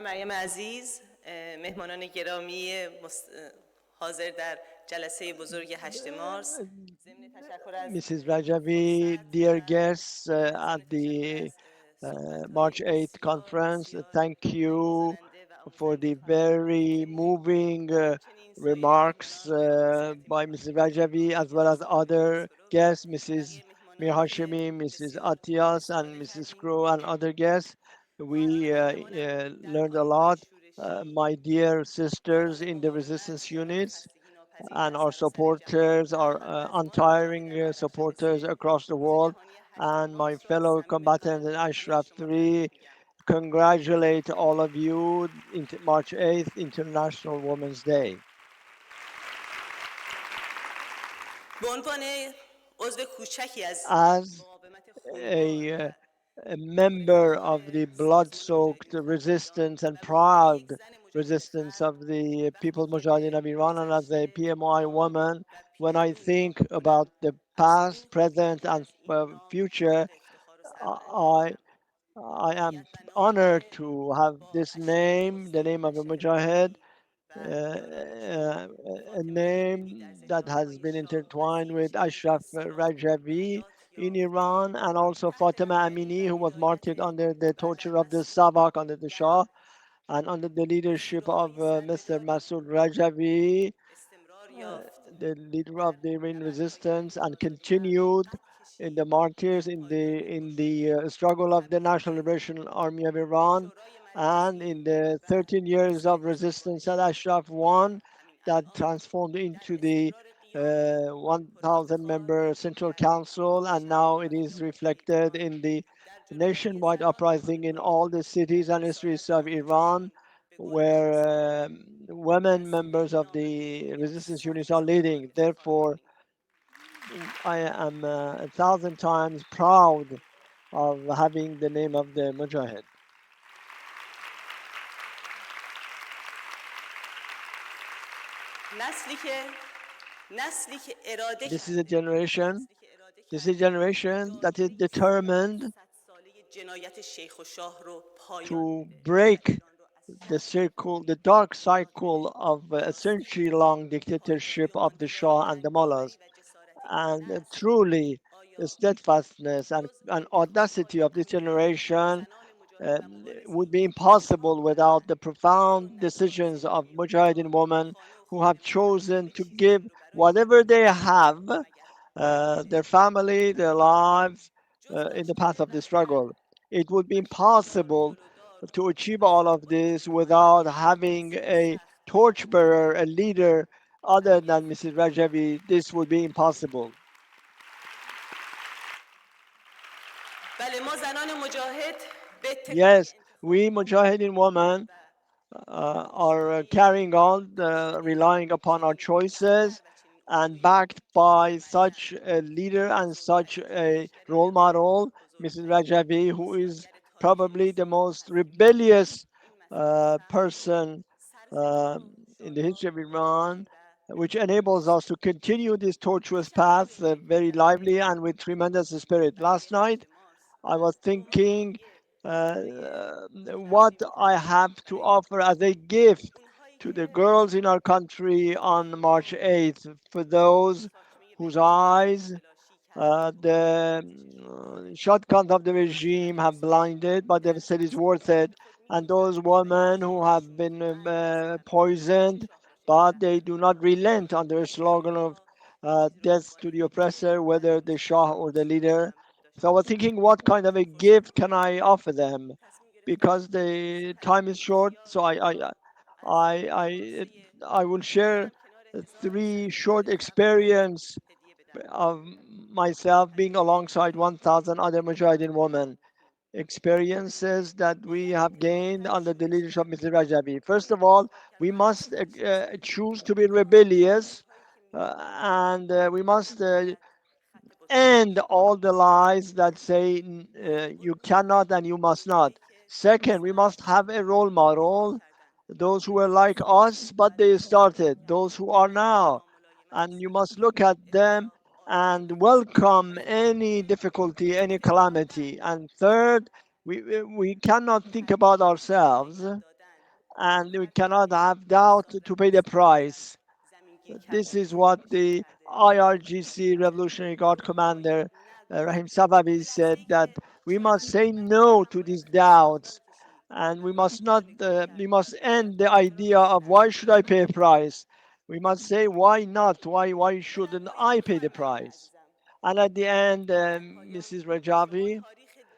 خانم مریم عزیز، مهمانان گرامی حاضر در جلسه بزرگ 8 مارس، ضمن تشکر از Mrs. Rajavi, dear guests at the March 8th conference, thank you for the very moving remarks by Mrs. Rajavi as well as other guests, Mrs. Mir Hashemi, Mrs. Atias, and Mrs. Crow, and other guests. We learned a lot. My dear sisters in the resistance units, and our supporters, our untiring supporters across the world, and my fellow combatants in Ashraf 3. Congratulate all of you March 8th, International Women's Day. As a member of the blood-soaked resistance and proud resistance of the People's Mujahideen of Iran, and as a PMI woman, when I think about the past, present, and future, I I am honored to have this name, the name of a Mujahid, a name that has been intertwined with Ashraf Rajavi in Iran, and also Fatima Amini, who was martyred under the torture of the Savak, under the Shah, and under the leadership of Mr. Masoud Rajavi, the leader of the Iranian resistance, and continued in the martyrs in the struggle of the National Liberation Army of Iran, and in the 13 years of resistance that Ashraf won, that transformed into the 1,000 member Central Council, and now it is reflected in the nationwide uprising in all the cities and streets of Iran, where women members of the resistance units are leading. Therefore, I am 1,000 times proud of having the name of the Mujahid. This is a generation. This is a generation that is determined to break the circle, the dark cycle of a century-long dictatorship of the Shah and the mullahs, and truly the steadfastness and audacity of this generation would be impossible without the profound decisions of Mujahideen women who have chosen to give whatever they have, their family, their lives, in the path of the struggle. It would be impossible to achieve all of this without having a torchbearer, a leader other than Mrs. Rajavi. This would be impossible. Yes, we Mujahideen women are carrying on, relying upon our choices, and backed by such a leader and such a role model, Mrs. Rajavi, who is probably the most rebellious person uh, in the history of Iran, which enables us to continue this tortuous path very lively and with tremendous spirit. Last night, I was thinking what I have to offer as a gift to the girls in our country on March 8th, for those whose eyes the shotguns of the regime have blinded, but they've said it's worth it. And those women who have been poisoned, but they do not relent on their slogan of death to the oppressor, whether the Shah or the leader. So I was thinking, what kind of a gift can I offer them? Because the time is short, so I, I will share three short experience of myself being alongside 1,000 other Mujahideen women, experiences that we have gained under the leadership of Mr. Rajavi. First of all, we must choose to be rebellious, and we must end all the lies that say you cannot and you must not. Second, we must have a role model, those who were like us, but they started, those who are now. And you must look at them and welcome any difficulty, any calamity. And third, we cannot think about ourselves. and we cannot have doubt to pay the price. This is what the IRGC Revolutionary Guard Commander Rahim Safavi said, that we must say no to these doubts, and we must not. We must end the idea of why should I pay a price. We must say why not? Why shouldn't I pay the price? And at the end, Mrs. Rajavi,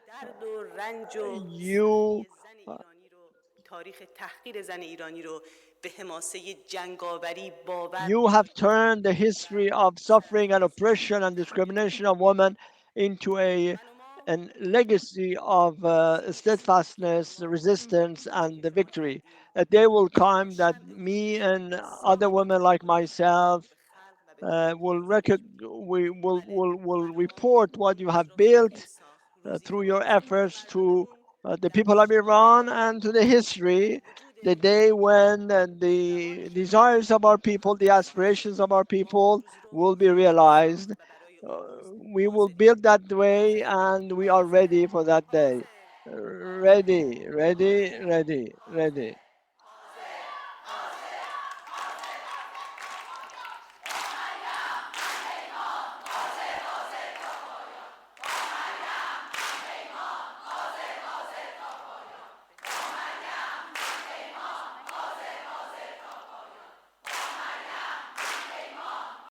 درد و رنج و you سختی زن ایرانی رو، تاریخ تحقیر زن ایرانی رو به حماسه جنگاوری باور You have کنید turned the و history of سر suffering and oppression and discrimination of women into a من و ما an legacy of سرنوشتی که steadfastness, ما resistance, and the اجرا victory. کردیم A day will تا come that شرق me هیچ and other انسانی women like تحمیل نشه myself به خلق و به تاریخ will گذشته. بله، will من و ما report what you have امروز رو خواهیم built ساخت، روزی که through your آرزوی efforts to مردممون the در people of Iran جامعه and to the history, وجود the day when زمانی the که desires of our people, the همه aspirations of our ما people روزی رو will be خواهیم realized. ساخت و برای Uh, اون روز we will حاضریم. build that way حاضر، and we are حاضر، ready for that day. حاضر، حاضر. Ready, ready, ready, ready.